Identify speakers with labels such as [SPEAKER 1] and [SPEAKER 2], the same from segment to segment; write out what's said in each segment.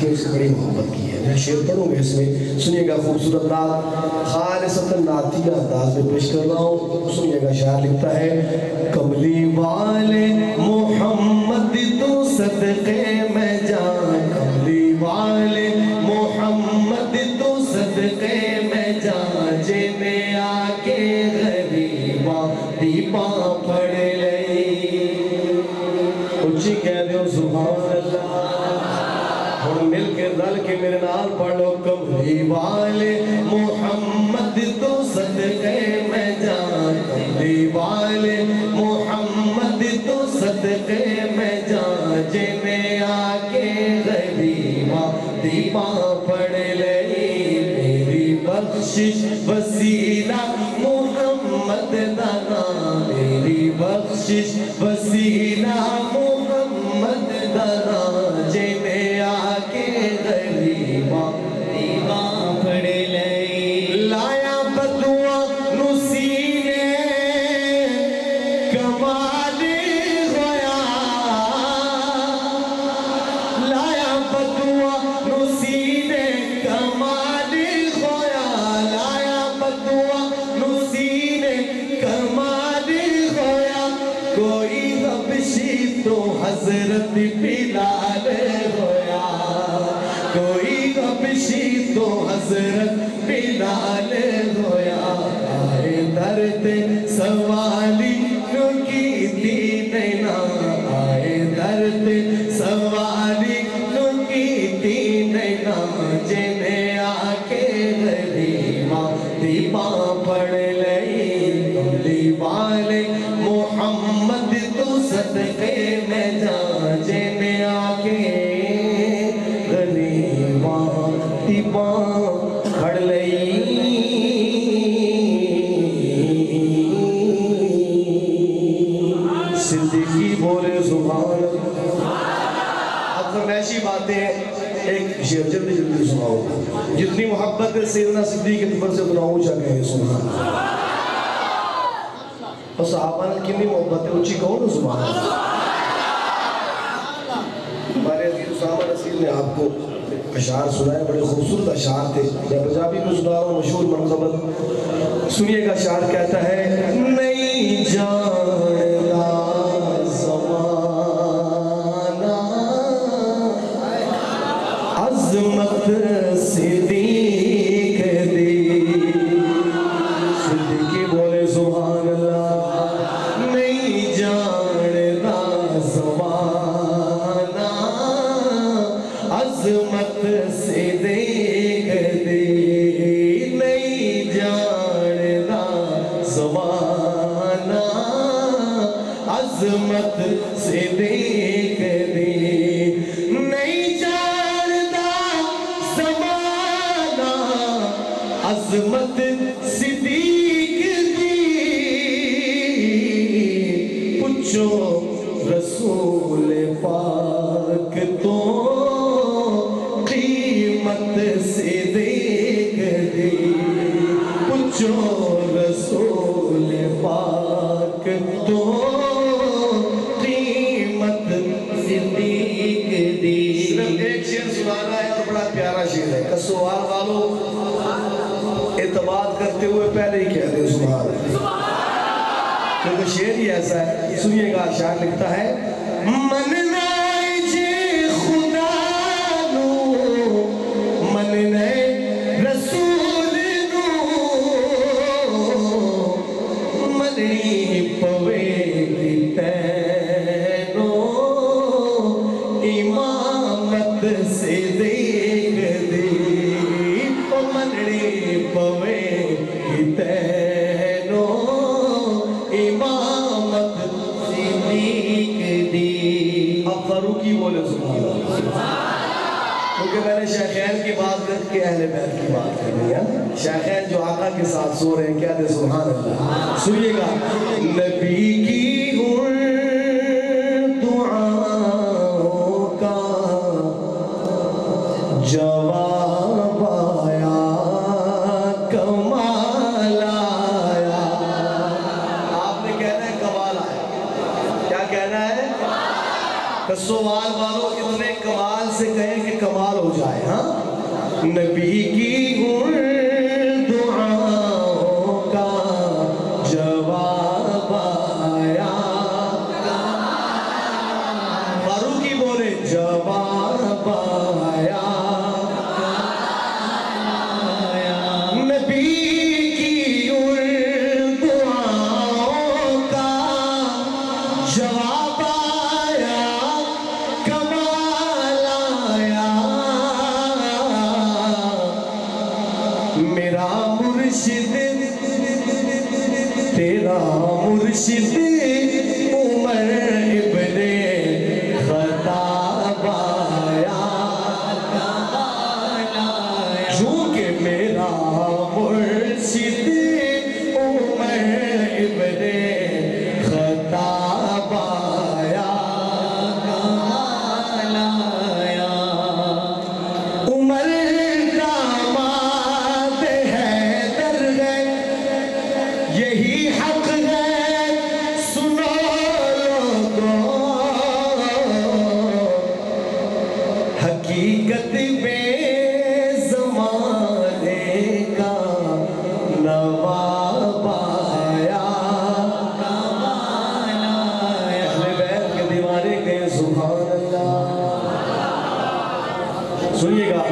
[SPEAKER 1] ساتھیوں سے بڑی محبت کی ہے. میں شعر پڑھوں گا اس میں, سنیے گا. خوبصورت نعت خالصتاً نعتیہ انداز میں پیش کر رہا ہوں. سنیے گا. شاعر لکھتا ہے, کملی والے محمد تو صدقے میں جان, کملی والے محمد تو صدقے میں جان, جنہیں آ کے غریباں دیپاں پڑھ لئی. اچھی کہہ دیو سبحان اللہ. اور مل کے رل کے میرے نال پڑھو, کملی والے محمد تو صدقے میں جان, کملی والے محمد تو صدقے میں جان, جنہیں آ کے غریباں دیپاں پڑھ لئی. میری بخشش وسیلہ محمد دا نام, میری بخشش وسیلہ محمد دا نام, جنہیں آ کے غریباں دیپاں پڑھ لئی. لایا بدوا نسینے کمال ہویا, لایا بدوا نسینے کمال ہویا, لایا بدوا نسینے کمال ہویا, کوئی حبشی تو حضرت بلال ہویا, کوئی حبشی تو حضرت بلال ہویا. آئے درد سوالی نکی دینا, آئے درد سوالی نکی دینا, جنہیں آ کے غریباں دیپاں پڑھ لئی. کملی والے محمد تو صدقے میں جان, جنہیں آ کے غریباں دیپاں پڑھ لئی. صدیقی بولے سبحان اللہ. اب فرمائشی باتیں ایک شعر جلدی جلدی سناؤ. جتنی محبت ہے سیدنا صدیق کے طرف سے اتنا اونچا کہیں سبحان اللہ. اور صحابہ نے کتنی محبت ہے, اونچی کہو نا سبحان اللہ. ہمارے عزیز اسامہ رسول نے آپ کو اشعار سنائے, بڑے خوبصورت اشعار تھے. میں پنجابی میں سنا رہا ہوں مشہور منقبت. سنیے گا. شعر کہتا ہے, نہیں جانتا زمانہ عظمت صدیق دی. صدیقی بولے سبحان اللہ. نہیں جانتا زمانہ عظمت صدیق دی, نہیں جانتا زمانہ عظمت صدیق دی, نہیں جانتا زمانہ عظمت صدیق دی. پوچھو رسول پاک تو قیمت صدیق دی, پوچھو رسول پاک تو قیمت صدیق دی. صرف ایک شعر سنانا ہے اور بڑا پیارا شعر ہے. کسوار والوں اعتماد کرتے ہوئے پہلے ہی کہہ دیں سبحان اللہ, کیونکہ شعر ہی ایسا ہے. سنیے گا. شاعر لکھتا ہے, مننا جے خدا نو, مننا رسول نو, مننی پوے گی تینو امامت صدیق دی, او مننی پوے گی تینو امامت صدیق دی. اب فاروقی بولے سبحان اللہ. کیونکہ میں نے شیخین کی بات کر کے اہل بیت کی بات کرنی ہے. شیخین جو آقا کے ساتھ سو رہے ہیں, کیا دے سبحان اللہ. سنیے گا. نبی کی دعاؤں کا جواب آیا, کمال آیا. آپ نے کہنا ہے کمال آیا. کیا کہنا ہے؟ سوال والوں اتنے کمال سے کہیں کہ کمال ہو جائے. ہاں نبی کی ان دعاؤں کا جواب آیا. فاروقی بولے جواب آیا. نبی کی ان دعاؤں کا جواب آیا. کمال آیا. میرا مرشد تیرا مرشد عمر ابن خطاب آیا. چونکہ میرا مرشد عمر ابن خطاب آیا. عمر داماد حیدر ہے یہی حق ہے سنو لوگوں. حقیقت میں زمانے کا نواب آیا. اہل بیت کے دیوانے کہیں سبحان اللہ. سنیے گا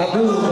[SPEAKER 1] ابو